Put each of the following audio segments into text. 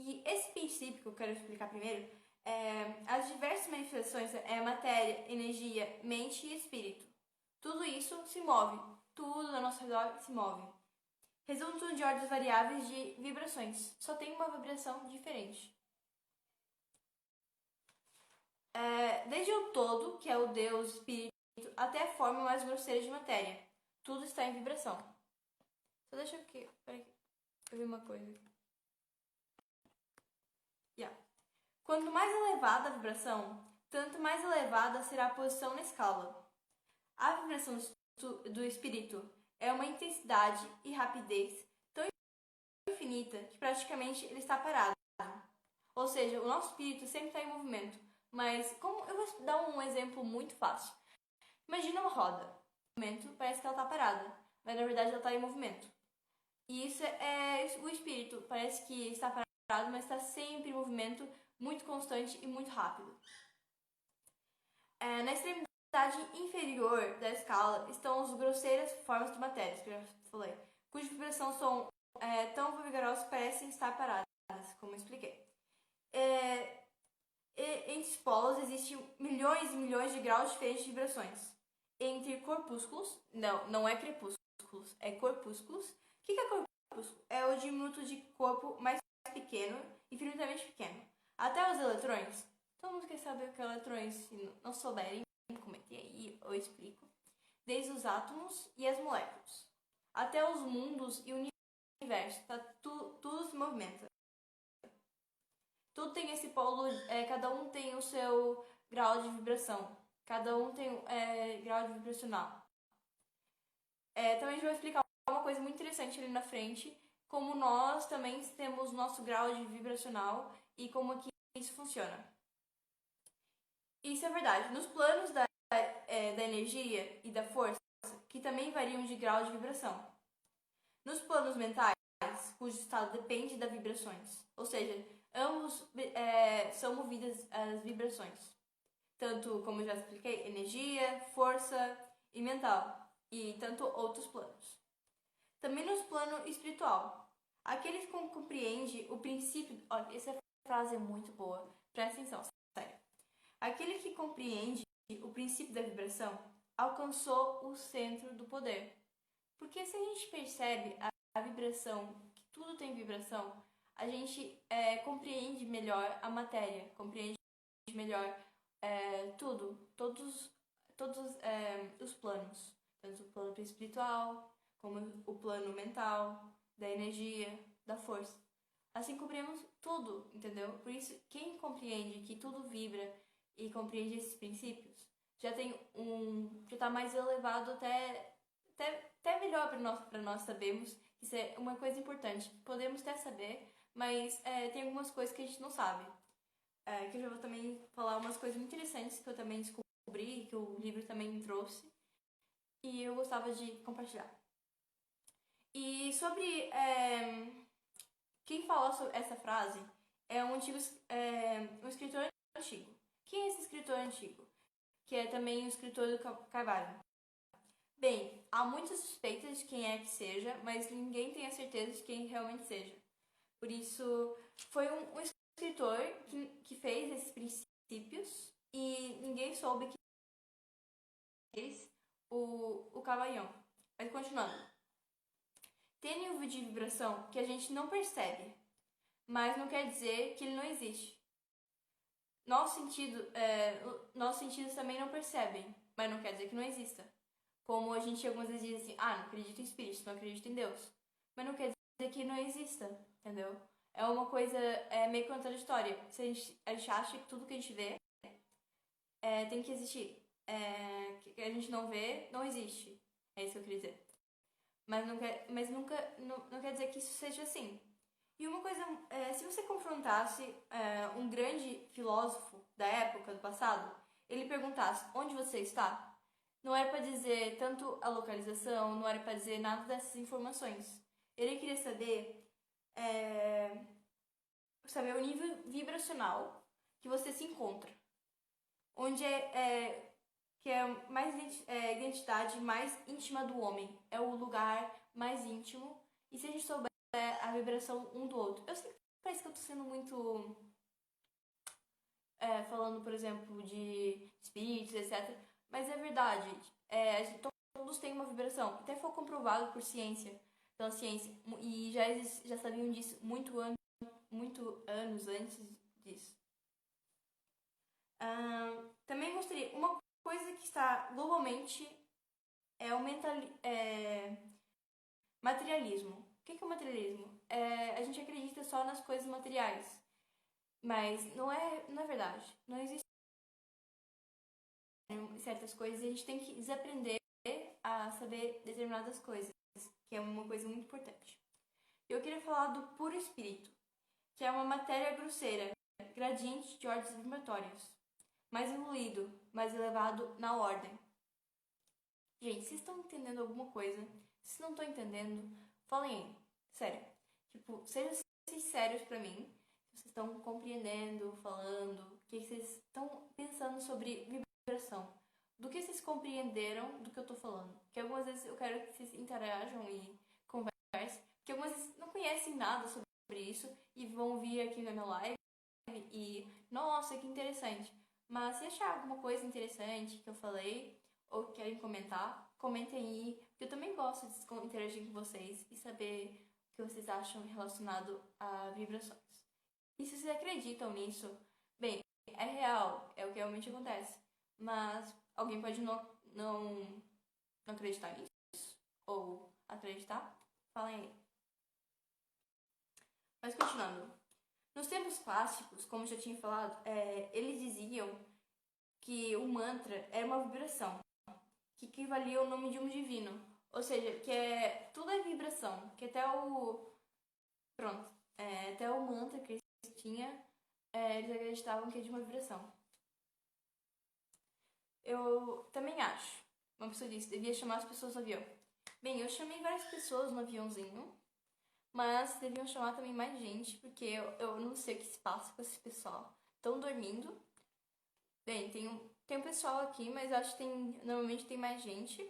E esse princípio que eu quero explicar primeiro as diversas manifestações matéria, energia, mente e espírito. Tudo isso se move, tudo ao nosso redor se move. Resultam de ordens variáveis de vibrações, só tem uma vibração diferente. Desde o todo, que é o Deus, espírito, até a forma mais grosseira de matéria, tudo está em vibração. Só deixa aqui, peraí, eu vi uma coisa. Quanto mais elevada a vibração, tanto mais elevada será a posição na escala. A vibração do espírito é uma intensidade e rapidez tão infinita que praticamente ele está parado. Ou seja, o nosso espírito sempre está em movimento. Mas como eu vou dar um exemplo muito fácil. Imagina uma roda. No momento parece que ela está parada, mas na verdade ela está em movimento. E isso é o espírito. Parece que está parado, mas está sempre em movimento, muito constante e muito rápido. Na extremidade inferior da escala estão as grosseiras formas de matéria, que eu já falei, cuja vibração são tão vigorosas que parecem estar paradas, como eu expliquei. Entre os polos existem milhões e milhões de graus diferentes de vibrações. Entre corpúsculos, não é crepúsculos, é corpúsculos. O que é corpúsculo? É o diminuto de corpo mais pequeno, infinitamente pequeno. Até os eletrões. Todo mundo quer saber o que é eletrões. Se não souberem, comentem aí, eu explico. Desde os átomos e as moléculas. Até os mundos e o universo. Tá, tudo se movimenta. Tudo tem esse polo, cada um tem o seu grau de vibração. Cada um tem grau de vibracional. Também a gente vai explicar uma coisa muito interessante ali na frente, como nós também temos nosso grau de vibracional e como que isso funciona. Isso é verdade. Nos planos da energia e da força, que também variam de grau de vibração. Nos planos mentais, cujo estado depende das vibrações. Ou seja, ambos são movidos às vibrações. Tanto, como eu já expliquei, energia, força e mental. E tanto outros planos. Também nos plano espiritual. Aqueles que compreendem o princípio... Olha, essa frase é muito boa. Presta atenção, sério. Aquele que compreende o princípio da vibração alcançou o centro do poder. Porque se a gente percebe a vibração, que tudo tem vibração, a gente compreende melhor a matéria, compreende melhor tudo, todos os planos. Tanto o plano espiritual, como o plano mental, da energia, da força. Assim compreendemos tudo, entendeu? Por isso, quem compreende que tudo vibra e compreende esses princípios, já está mais elevado até melhor para nós sabermos. Isso é uma coisa importante. Podemos até saber, mas tem algumas coisas que a gente não sabe. Que eu já vou também falar umas coisas muito interessantes que eu também descobri, que o livro também me trouxe. E eu gostava de compartilhar. E sobre... quem falou sobre essa frase é um escritor antigo. Quem é esse escritor antigo? Que é também o escritor do Carvalho. Bem, há muitas suspeitas de quem é que seja, mas ninguém tem a certeza de quem realmente seja. Por isso, foi um escritor que fez esses princípios e ninguém soube que fez o Cavalhão. Mas continuando. Tem nível de vibração que a gente não percebe, mas não quer dizer que ele não existe. Nossos sentidos também não percebem, mas não quer dizer que não exista. Como a gente algumas vezes diz assim, não acredito em espíritos, não acredito em Deus. Mas não quer dizer que não exista, entendeu? É uma coisa meio contraditória. Se a gente acha que tudo que a gente vê tem que existir. Que a gente não vê, não existe. É isso que eu queria dizer. Mas não quer dizer que isso seja assim. E uma coisa, se você confrontasse um grande filósofo da época, do passado, ele perguntasse onde você está, não era para dizer tanto a localização, não era para dizer nada dessas informações. Ele queria saber o nível vibracional que você se encontra. Onde que é a identidade mais íntima do homem. É o lugar mais íntimo. E se a gente souber a vibração um do outro. Eu sei que parece que eu tô sendo muito... falando, por exemplo, de espíritos, etc. Mas é verdade. Todos têm uma vibração. Até foi comprovado pela ciência. E já sabiam disso muito anos antes disso. Também gostaria... Uma coisa que está globalmente é o materialismo. O que é o materialismo? A gente acredita só nas coisas materiais. Mas não é verdade. Não existe certas coisas e a gente tem que desaprender a saber determinadas coisas, que é uma coisa muito importante. Eu queria falar do puro espírito, que é uma matéria grosseira, gradiente de ordens vibratórias, mais evoluído, mais elevado na ordem. Gente, vocês estão entendendo alguma coisa? Se não estão entendendo, falem aí. Sério. Tipo, sejam sinceros pra mim. Vocês estão compreendendo, falando, o que vocês estão pensando sobre vibração. Do que vocês compreenderam do que eu tô falando. Porque algumas vezes eu quero que vocês interajam e conversem. Porque algumas vezes não conhecem nada sobre isso e vão vir aqui na minha live e, nossa, que interessante. Mas se achar alguma coisa interessante que eu falei ou querem comentar, comentem aí. Porque eu também gosto de interagir com vocês e saber o que vocês acham relacionado a vibrações. E se vocês acreditam nisso, bem, é real, é o que realmente acontece. Mas alguém pode não acreditar nisso? Ou acreditar? Falem aí. Mas continuando. Nos tempos clássicos, como eu já tinha falado, eles diziam que o mantra era uma vibração, que equivalia ao nome de um divino. Ou seja, tudo é vibração, que até até o mantra que eles tinham, eles acreditavam que é de uma vibração. Eu também acho. Uma pessoa disse, devia chamar as pessoas no avião. Bem, eu chamei várias pessoas no aviãozinho, mas deviam chamar também mais gente, porque eu não sei o que se passa com esse pessoal. Estão dormindo. Bem, tem um pessoal aqui, mas acho que normalmente tem mais gente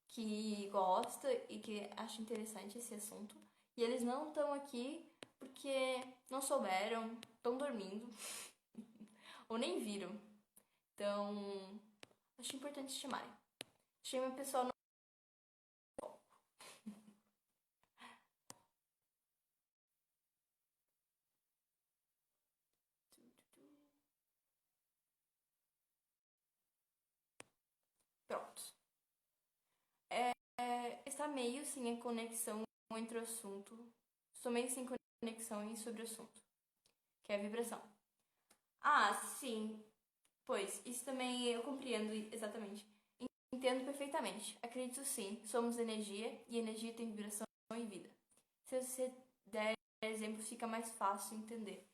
que gosta e que acha interessante esse assunto. E eles não estão aqui porque não souberam, estão dormindo, ou nem viram. Então, acho importante chamarem. Chame o pessoal no... Pronto. Está meio sem a conexão entre o assunto. Estou meio sem conexão sobre o assunto, que é a vibração. Ah, sim. Pois, isso também eu compreendo exatamente. Entendo perfeitamente. Acredito sim. Somos energia e energia tem vibração e vida. Se você der exemplos, fica mais fácil entender.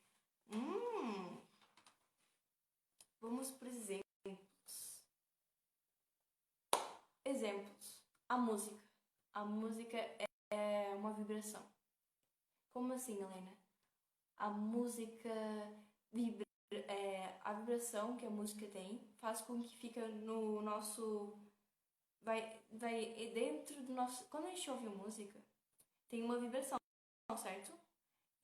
Vamos para os exemplos. Exemplos. A música. A música é uma vibração. Como assim, Helena? A música vibra. A vibração que a música tem faz com que fica no nosso... Vai dentro do nosso... Quando a gente ouve música, tem uma vibração, certo?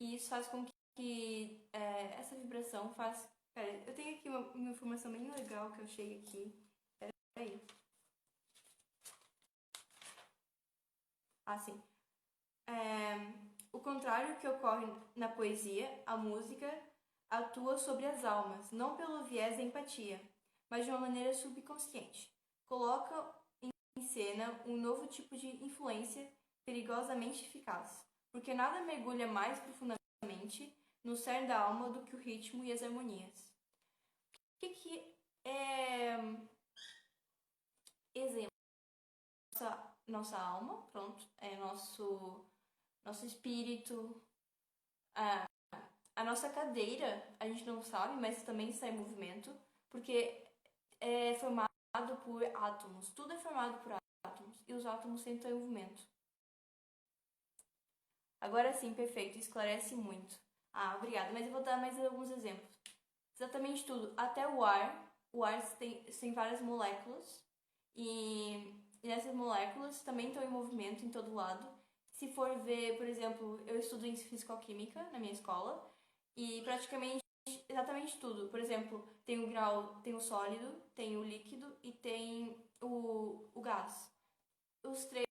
E isso faz com que essa vibração faz... Pera, eu tenho aqui uma informação bem legal que eu achei aqui. Pera aí. Ah, sim. O contrário que ocorre na poesia, a música atua sobre as almas, não pelo viés da empatia, mas de uma maneira subconsciente. Coloca em cena um novo tipo de influência perigosamente eficaz, porque nada mergulha mais profundamente no cerne da alma do que o ritmo e as harmonias. O que é exemplo? Nossa alma, pronto, é nosso espírito, a nossa cadeira, a gente não sabe, mas também está em movimento, porque é formado por átomos. Tudo é formado por átomos, e os átomos sempre estão em movimento. Agora sim, perfeito, esclarece muito. Obrigada, mas eu vou dar mais alguns exemplos. Exatamente tudo, até o ar tem várias moléculas, e essas moléculas também estão em movimento em todo lado. Se for ver, por exemplo, eu estudo em fisicoquímica na minha escola, E praticamente exatamente tudo. Por exemplo, tem o grau, tem o sólido, tem o líquido e tem o gás. Os três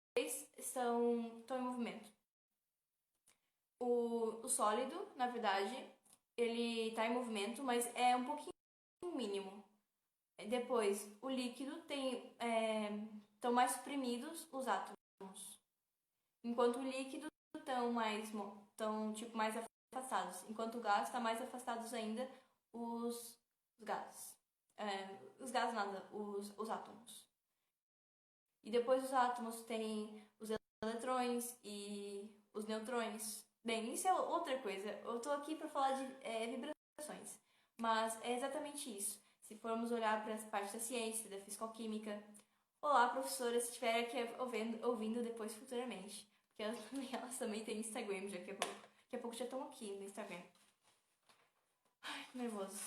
estão em movimento. O sólido, na verdade, ele está em movimento, mas é um pouquinho mínimo. Depois, o líquido estão mais suprimidos os átomos, enquanto o líquido estão mais afastados, enquanto o gás está mais afastados ainda os gases. Os gases nada, os átomos. E depois os átomos têm os eletrões e os neutrões. Bem, isso é outra coisa. Eu tô aqui para falar de vibrações, mas é exatamente isso. Se formos olhar para as partes da ciência, da fisicoquímica. Olá, professora, se estiver aqui ouvindo depois futuramente. Porque elas também têm Instagram, daqui a pouco já estão aqui no Instagram. Ai, nervoso.